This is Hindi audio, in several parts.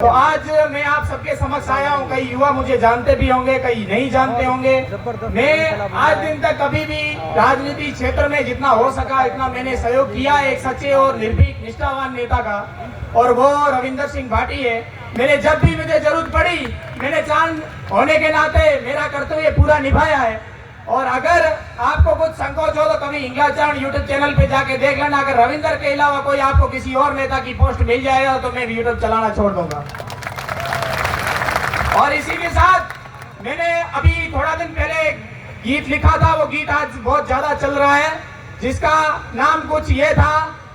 तो आज मैं आप सबके समक्ष आया हूँ। कई युवा मुझे जानते भी होंगे, कई नहीं जानते होंगे। मैं आज दिन तक कभी भी राजनीति क्षेत्र में जितना हो सका इतना मैंने सहयोग किया एक सच्चे और निर्भीक निष्ठावान नेता का, और वो रविंदर सिंह भाटी है। मैंने जब भी मुझे जरूरत पड़ी मैंने चांद होने के नाते मेरा कर्तव्य पूरा निभाया है। और अगर आपको कुछ संकोच हो तो कभी इंग्लाचारण यूट्यूब चैनल पे जाके देख लेना। अगर रविंदर के अलावा कोई आपको किसी और नेता की पोस्ट मिल जाएगा तो मैं यूट्यूब चलाना छोड़ दूंगा। और इसी के साथ मैंने अभी थोड़ा दिन पहले गीत लिखा था, वो गीत आज बहुत ज्यादा चल रहा है, जिसका नाम कुछ ये था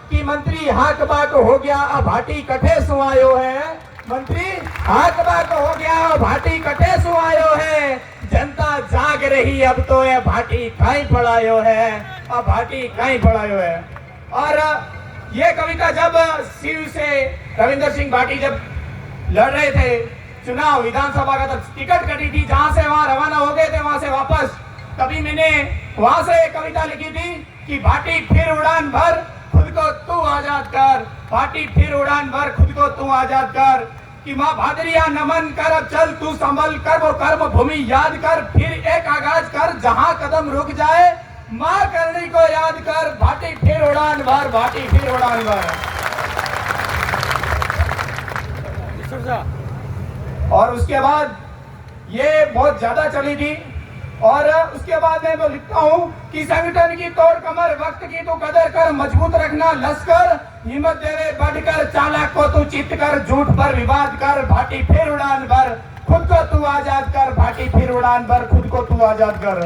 कि मंत्री हाक बाक हो गया अब भाटी कठे सुआयो है। मंत्री हाक बाक हो गया भाटी कठे सुआयो है, जनता जाग रही अब तो ये भाटी कहीं पड़ायो है, अब भाटी कहीं पड़ायो है। और ये कविता जब शिव से रविंदर सिंह भाटी जब लड़ रहे थे चुनाव विधानसभा का, तब टिकट कटी थी, जहां से वहां रवाना हो गए थे वहां से वापस, तभी मैंने वहां से कविता लिखी थी कि भाटी फिर उड़ान भर खुद को तू आजाद कर, भाटी फिर उड़ान भर खुद को तू आजाद कर, कि माँ भादरिया नमन कर अब चल तू संभल कर, वो कर्म भूमि याद कर, फिर एक आगाज कर जहां कदम रुक जाए, माँ करनी को याद कर, भाटी फिर उड़ान भर, भाटी फिर उड़ान भर। और उसके बाद ये बहुत ज्यादा चली थी। और उसके बाद मैं वो लिखता हूँ कि संगठन की तोड़ कमर, वक्त की तू कदर कर, मजबूत रखना लश्कर, हिम्मत देवे बढ़कर, चालाक को तू चित कर, झूठ पर विवाद कर, भाटी फिर उड़ान भर खुद को तू आजाद कर, भाटी फिर उड़ान भर खुद को तू आजाद कर,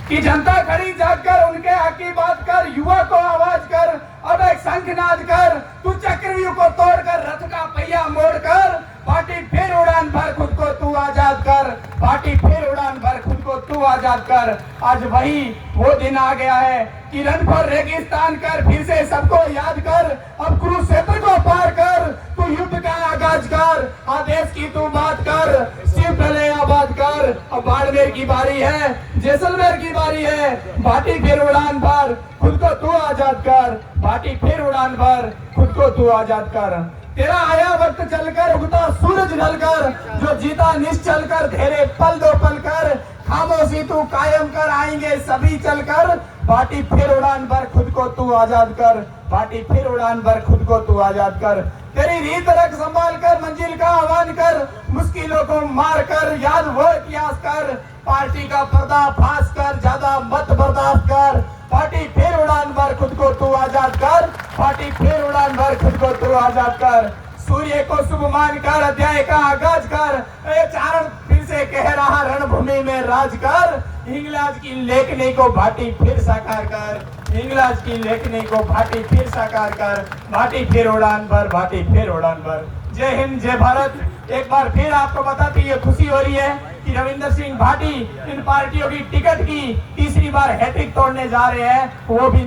कि जनता खड़ी जाग कर उनके हक की बात कर, युवा को आवाज कर, अब एक शंखनाद कर, तू चक्रव्यूह को तोड़कर रथ का पहिया मोड़ कर, भाटी फिर उड़ान भर खुद को तू आजाद कर, भाटी फिर उड़ान भर खुद को तू आजाद कर। आज वही वो दिन आ गया है कि रण पर रेगिस्तान कर, फिर से सबको याद कर, अब कुरुक्षेत्र को पार कर, तू युद्ध का आगाज कर, आदेश की तू बात कर, शिव भले आबाद कर, अब बाड़मेर की बारी है, जैसलमेर की बारी है, भाटी फिर उड़ान भर खुद को तू आजाद कर, भाटी फिर उड़ान भर खुद को तू आजाद कर। तेरा आया वक्त चलकर उगता सूरज ढलकर, जो जीता निश्चल कर, धेरे पल दो पल कर, खामोशी तू कायम कर, आएंगे सभी चलकर, भाटी फिर उड़ान भर खुद को तू आजाद कर, भाटी फिर उड़ान भर खुद को तू आजाद कर। तेरी रीत रख संभाल कर, मंजिल का आह्वान कर, मुश्किलों को मार कर, याद वो इतिहास कर, पार्टी का पर्दाफाश कर, ज्यादा मत बर्दाश्त कर, भाटी फिर उड़ान भर खुद को तू आजाद कर, भाटी फिर उड़ान भर खुद को तू आजाद कर। सूर्य को शुभ मान कर अध्याय का आगाज कर, चारण फिर से कह रहा रणभूमि में राज कर, इंग्लैंड की लेखनी को भाटी फिर साकार कर, इंग्लैंड की लेखनी को भाटी फिर साकार कर, भाटी फिर उड़ान भर, भाटी फिर उड़ान भर। जय हिंद, जय भारत। एक बार फिर आपको बताती ये खुशी हो रही है कि रविंदर सिंह भाटी इन पार्टियों की टिकट की तीसरी बार हैट्रिक तोड़ने जा रहे हैं, वो भी